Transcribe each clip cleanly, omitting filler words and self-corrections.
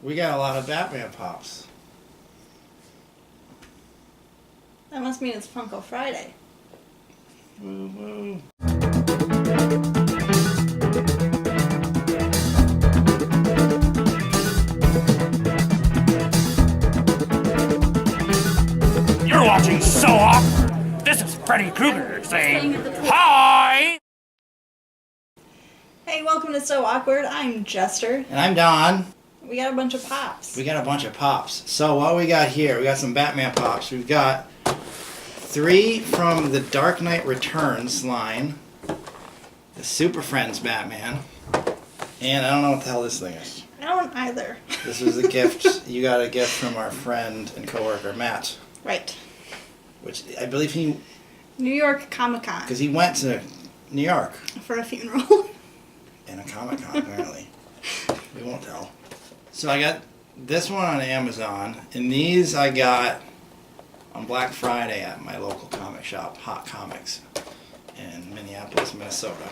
We got a lot of Batman Pops. That must mean it's Funko Friday. Woo woo. You're watching So Awkward. This is Freddy Krueger saying hi. Hey, welcome to So Awkward. I'm Jester. And I'm Don. We got a bunch of pops. We got a bunch of Pops. So what we got here, we got some Batman Pops. We've got 3 from the Dark Knight Returns line. The Super Friends Batman. And I don't know what the hell this thing is. I don't either. This was a gift. You got a gift from our friend and coworker, Matt. Right. Which I believe he... New York Comic Con. Because he went to New York. For a funeral. And a Comic Con, apparently. We won't tell. So I got this one on Amazon. And these I got on Black Friday at my local comic shop, Hot Comics, in Minneapolis, Minnesota.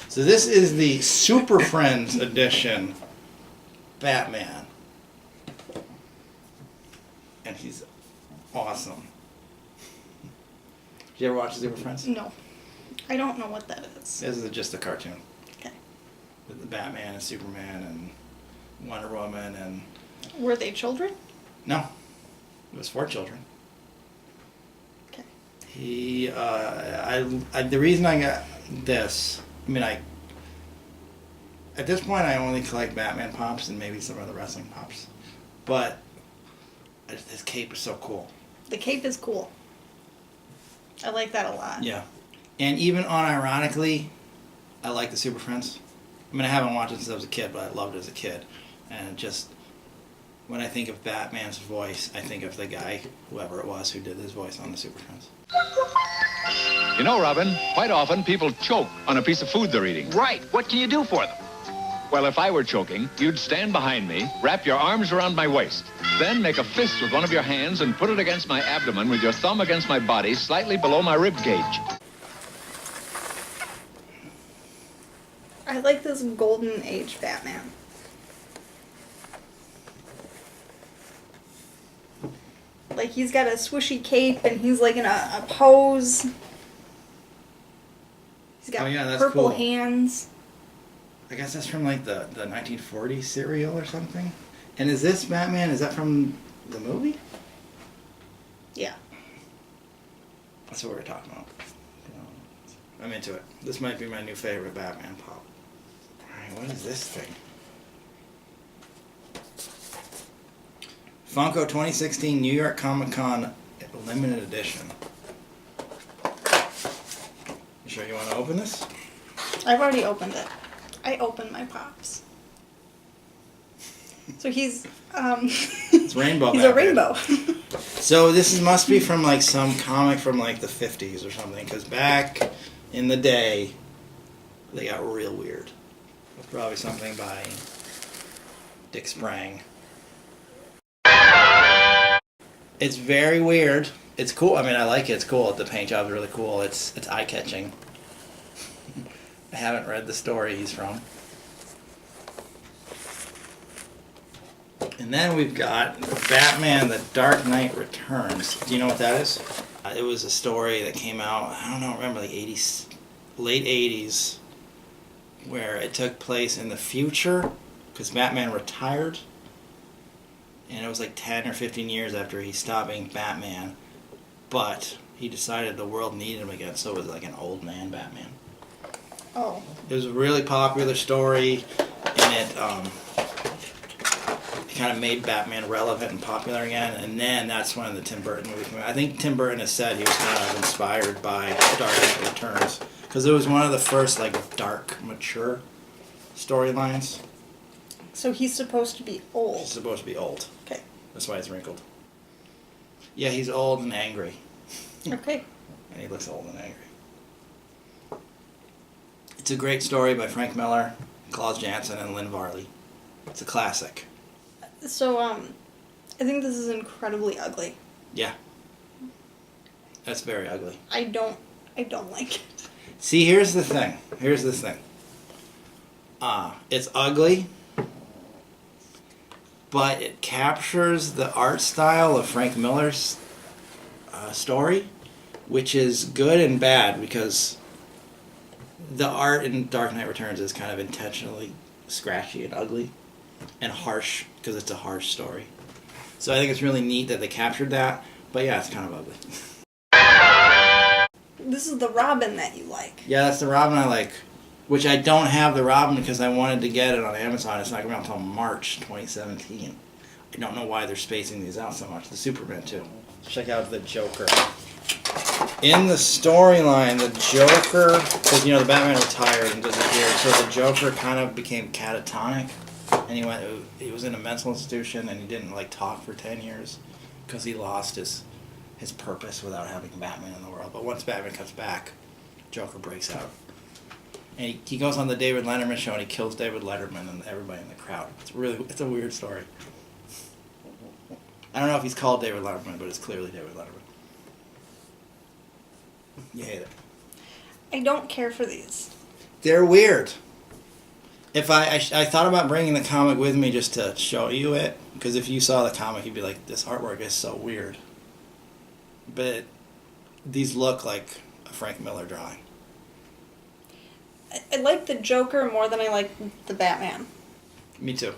So this is the Super Friends edition Batman. And he's awesome. Did you ever watch Super Friends? No. I don't know what that is. This is just a cartoon. Okay. With the Batman and Superman and Wonder Woman and... Were they children? No. It was for children. Okay. He, the reason I got this, at this point I only collect Batman Pops and maybe some other wrestling Pops. But his cape is so cool. The cape is cool. I like that a lot. Yeah. And even unironically, I like the Super Friends. I haven't watched it since I was a kid, but I loved it as a kid. And just, when I think of Batman's voice, I think of the guy, whoever it was, who did his voice on the Super Friends. You know, Robin, quite often people choke on a piece of food they're eating. Right. What can you do for them? Well, if I were choking, you'd stand behind me, wrap your arms around my waist, then make a fist with one of your hands and put it against my abdomen with your thumb against my body, slightly below my rib cage. I like this golden age Batman. Like, he's got a swooshy cape and he's like in a pose. He's got Oh, yeah, that's purple cool. hands. I guess that's from like the 1940s cereal or something. And is this Batman, is that from the movie? Yeah. That's what we're talking about. I'm into it. This might be my new favorite Batman Pop. Alright, what is this thing? Funko 2016 New York Comic Con Limited Edition. You sure you want to open this? I've already opened it. I opened my Pops. So he's, It's rainbow he's a Batman. rainbow. So this must be from like some comic from like the 50s or something, because back in the day, they got real weird. It's probably something by Dick Sprang. It's very weird. It's cool. I like it. It's cool. The paint job is really cool. It's eye-catching. I haven't read the story he's from. And then we've got Batman: The Dark Knight Returns. Do you know what that is? It was a story that came out, I don't know, remember, like 80s, late 80s, where it took place in the future, because Batman retired. And it was like 10 or 15 years after he stopped being Batman. But he decided the world needed him again, so it was like an old man Batman. Oh. It was a really popular story, and it kind of made Batman relevant and popular again. And then that's when the Tim Burton movie came out. I think Tim Burton has said he was kind of inspired by Dark Knight Returns, because it was one of the first like dark, mature storylines. So he's supposed to be old. He's supposed to be old. Okay. That's why he's wrinkled. Yeah, he's old and angry. Okay. And he looks old and angry. It's a great story by Frank Miller, Klaus Janson, and Lynn Varley. It's a classic. So, I think this is incredibly ugly. Yeah. That's very ugly. I don't like it. See, here's the thing. It's ugly. but it captures the art style of Frank Miller's story, which is good and bad because the art in Dark Knight Returns is kind of intentionally scratchy and ugly and harsh because it's a harsh story. So I think it's really neat that they captured that, but yeah, it's kind of ugly. This is the Robin that you like. Yeah, that's the Robin I like, which I don't have the Robin because I wanted to get it on Amazon. It's not going to be out until March 2017. I don't know why they're spacing these out so much. The Superman too. Check out the Joker. In the storyline, the Joker, because the Batman retired and disappeared, so the Joker kind of became catatonic, and he was in a mental institution, and he didn't talk for 10 years because he lost his purpose without having Batman in the world. But once Batman comes back, Joker breaks out. And he goes on the David Letterman show and he kills David Letterman and everybody in the crowd. It's a weird story. I don't know if he's called David Letterman, but it's clearly David Letterman. You hate it. I don't care for these. They're weird. If I thought about bringing the comic with me just to show you it, because if you saw the comic, you'd be like, this artwork is so weird. But these look like a Frank Miller drawing. I like the Joker more than I like the Batman. Me too.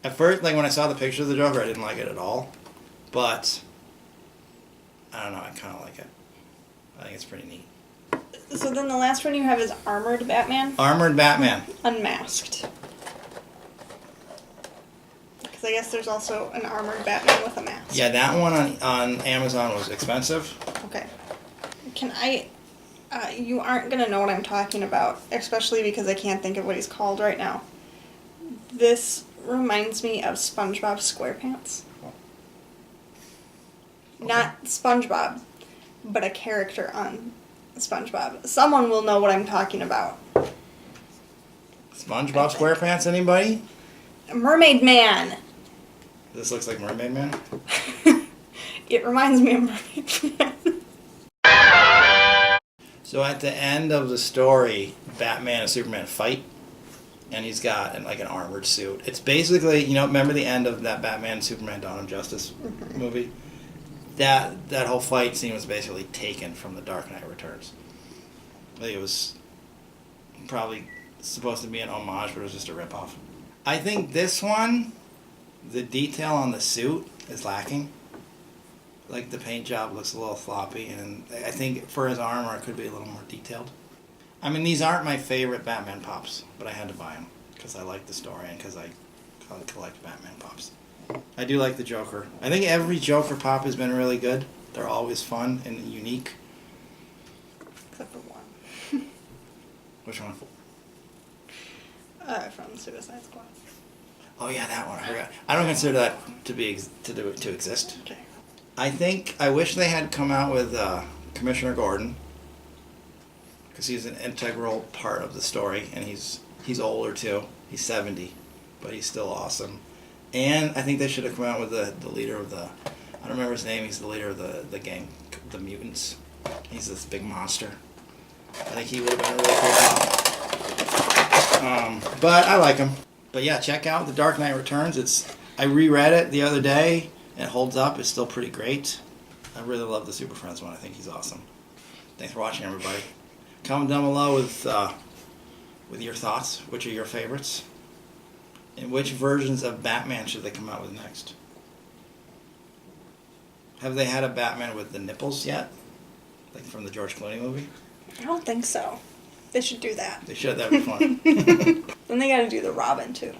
At first, when I saw the picture of the Joker, I didn't like it at all. But, I don't know, I kind of like it. I think it's pretty neat. So then the last one you have is Armored Batman? Armored Batman. Unmasked. Because I guess there's also an Armored Batman with a mask. Yeah, that one on Amazon was expensive. Okay. Can I... you aren't going to know what I'm talking about, especially because I can't think of what he's called right now. This reminds me of SpongeBob SquarePants. Okay. Not SpongeBob, but a character on SpongeBob. Someone will know what I'm talking about. SpongeBob SquarePants, anybody? Mermaid Man. This looks like Mermaid Man. It reminds me of Mermaid Man. So at the end of the story, Batman and Superman fight, and he's got an armored suit. It's basically, remember the end of that Batman Superman Dawn of Justice movie? That whole fight scene was basically taken from The Dark Knight Returns. I think it was probably supposed to be an homage, but it was just a ripoff. I think this one, the detail on the suit is lacking. The paint job looks a little floppy, and I think for his armor it could be a little more detailed. I mean, these aren't my favorite Batman Pops, but I had to buy them because I like the story and because I collect Batman Pops. I do like the Joker. I think every Joker Pop has been really good. They're always fun and unique. Except for one. Which one? From Suicide Squad. Oh yeah, that one. I forgot. I don't consider that to exist. Okay. I wish they had come out with Commissioner Gordon, because he's an integral part of the story, and he's older too. He's 70, but he's still awesome. And I think they should have come out with the leader of the, I don't remember his name. He's the leader of the gang, the mutants. He's this big monster. I think he would have been a really cool pop. But I like him. But yeah, check out The Dark Knight Returns. I reread it the other day. It holds up. It's still pretty great. I really love the Super Friends one. I think he's awesome. Thanks for watching, everybody. Comment down below with your thoughts. Which are your favorites? And which versions of Batman should they come out with next? Have they had a Batman with the nipples yet? From the George Clooney movie? I don't think so. They should do that. They should. That would be fun. Then they gotta do the Robin, too.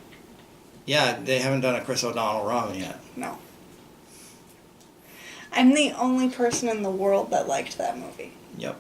Yeah, they haven't done a Chris O'Donnell Robin yet. No. I'm the only person in the world that liked that movie. Yep.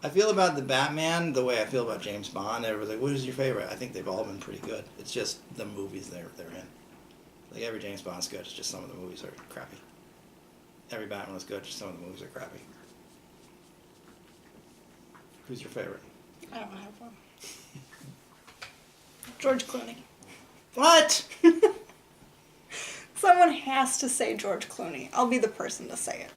I feel about the Batman the way I feel about James Bond. Everybody's like, what is your favorite? I think they've all been pretty good. It's just the movies they're in. Every James Bond's good, it's just some of the movies are crappy. Every Batman was good, just some of the movies are crappy. Who's your favorite? I don't have one. George Clooney. What? Someone has to say George Clooney. I'll be the person to say it.